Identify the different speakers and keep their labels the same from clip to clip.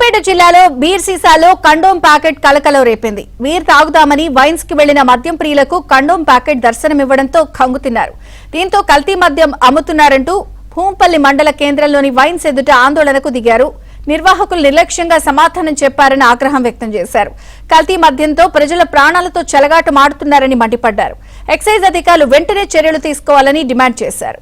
Speaker 1: సిద్దిపేట జిల్లాలో బీర్ సీసాలో condom packet కలకలం రేపింది. బీర్ తాగుదామని వైన్స్ కి వెళ్లిన మద్యం ప్రియులకు కండోమ్ ప్యాకెట్ దర్శనమివ్వడంతో ఖంగుతిన్నారు. దీంతో కల్తీ మద్యం అమ్ముతున్నారంటూ భూంపల్లి మండల కేంద్రంలోని వైన్స్ ఎదుట ఆందోళనకు దిగారు. నిర్వాహకులు నిర్లక్ష్యంగా సమాధానం చెప్పారని ఆగ్రహం వ్యక్తం చేశారు. కల్తీ మద్యంతో ప్రజల ప్రాణాలతో చెలగాటమాడుతున్నారని మండిపడ్డారు. ఎక్సైజ్ అధికారులు వెంటనే చర్యలు తీసుకోవాలని డిమాండ్ చేశారు.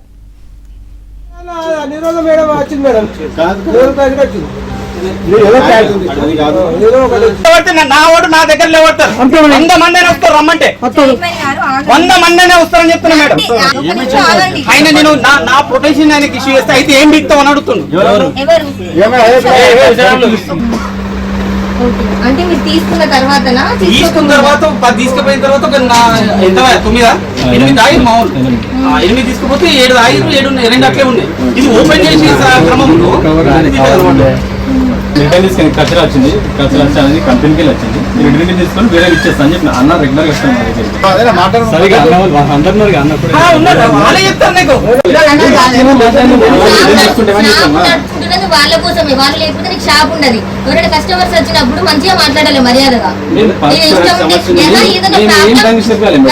Speaker 2: నా ఓటు నా దగ్గర లేవడతారు. 100 మంది వస్తారు, రమ్మంటే 100 మంది వస్తారని చెప్తున్నా మేడం. ఆయన నేను నా ప్రొటెక్షన్ ఆయనకి ఇష్యూ చేస్తే అయితే ఏం బిక్తావు అని అడుగుతున్నాను.
Speaker 3: అంటే మీరు తీసుకున్న తర్వాత
Speaker 2: 10 తీసుకుపోయిన తర్వాత ఎంత 9 తాగిరు మామూలు 8 తీసుకుపోతే 7 తాగిరు 2 అట్లే ఉన్నాయి. ఇది ఓపెన్ చేసి క్రమంలో
Speaker 4: రిటర్న్ తీసుకుని కచరా వచ్చింది. కచరా వచ్చి కంపెనీకి వచ్చింది. రిటర్న్ తీసుకొని వేరే ఇచ్చేస్తా అని చెప్పి అన్న రెగ్యులర్ గా వస్తాను.
Speaker 3: వాళ్ళ కోసమే, వాళ్ళు లేకపోతే నీకు షాప్ ఉండదు. ఎవరైనా కస్టమర్స్ వచ్చినప్పుడు మంచిగా మాట్లాడాలి మర్యాదగా.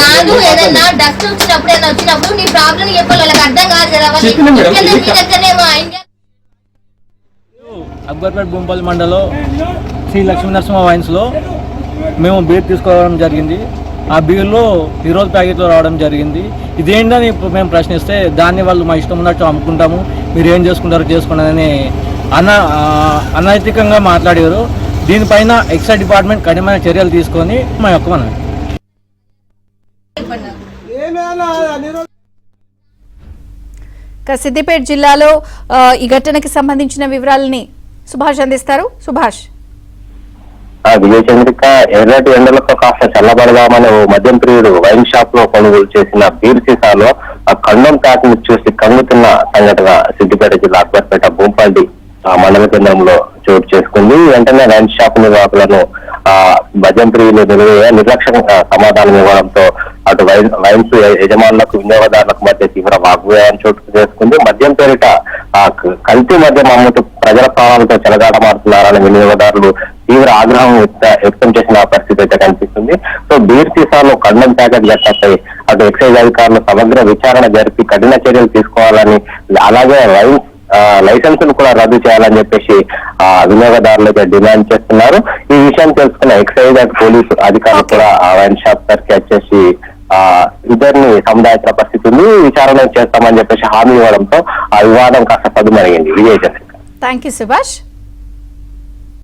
Speaker 3: కాదు ఏదైనా డస్ట్ వచ్చినప్పుడు ఏదైనా వచ్చినప్పుడు నీ ప్రాబ్లం చెప్పాలి, వాళ్ళకి అర్థం కాదు కదా.
Speaker 5: అక్బర్పేట భూంపల్లి మండలం శ్రీ లక్ష్మీ నరసింహ వైన్స్లో మేము బీర్ తీసుకోవడం జరిగింది. ఆ బీర్లో ఈరోజు ప్యాకెట్లో రావడం జరిగింది. ఇదేంటని మేము ప్రశ్నిస్తే దాన్ని వాళ్ళు మా ఇష్టం ఉన్నట్టు అమ్ముకుంటాము, మీరు ఏం చేసుకుంటారో చేసుకున్నారని అనైతికంగా మాట్లాడారు. దీనిపైన ఎక్సైజ్ డిపార్ట్మెంట్ కఠినమైన చర్యలు తీసుకొని మా యొక్క మనం
Speaker 1: సిద్దిపేట జిల్లాలో ఈ ఘటనకి సంబంధించిన వివరాలని సుభాష్ అందిస్తారు. సుభాష్.
Speaker 6: విజయ చంద్రిక, ఎర్రటి ఎండలతో కాస్త చల్లబడదామని ఓ మద్యం ప్రియుడు వైన్ షాప్ లో కొనుగోలు చేసిన బీర్ సీసాలో ఆ కండోమ్ ప్యాక్ ను చూసి కంగుతున్న సంఘటన సిద్దిపేట జిల్లా అక్బర్పేట భూంపల్లి మండల కేంద్రంలో చోటు చేసుకుంది. వెంటనే వైన్ షాప్ నిర్వాహకులను మద్యం ప్రియులు నిర్లక్ష్యంగా సమాధానం ఇవ్వడంతో అటు వైన్స్ యజమానులకు వినియోగదారులకు మధ్య తీవ్ర వాగ్వాదం చోటు చేసుకుంది. మద్యం పేరిట కల్తీ మద్యం అమ్ముతూ ప్రజల ప్రాణాలతో చెలగాటమాడుతున్నారని వినియోగదారులు తీవ్ర ఆగ్రహం వ్యక్తం చేసిన పరిస్థితి అయితే కనిపిస్తుంది. సో బీర్ సీసాలో కండోమ్ ప్యాకెట్ ఘటనపై అటు ఎక్సైజ్ అధికారులు సమగ్ర విచారణ జరిపి కఠిన చర్యలు తీసుకోవాలని, అలాగే వైన్స్ లైసెన్సులు కూడా రద్దు చేయాలని చెప్పేసి వినియోగదారులు డిమాండ్ చేస్తున్నారు. ఈ విషయం తెలుసుకున్న ఎక్సైజ్ పోలీసు అధికారులు కూడా వైన్ షాప్ దగ్గరికి వచ్చేసి ఇద్దరిని సముదాయించిన పరిస్థితి ఉంది. విచారణ చేస్తామని చెప్పేసి హామీ ఇవ్వడంతో ఆ వివాదం కాస్త పదుమరిగింది. విజయ్ చంద్రిక.
Speaker 1: Thank you Subhash.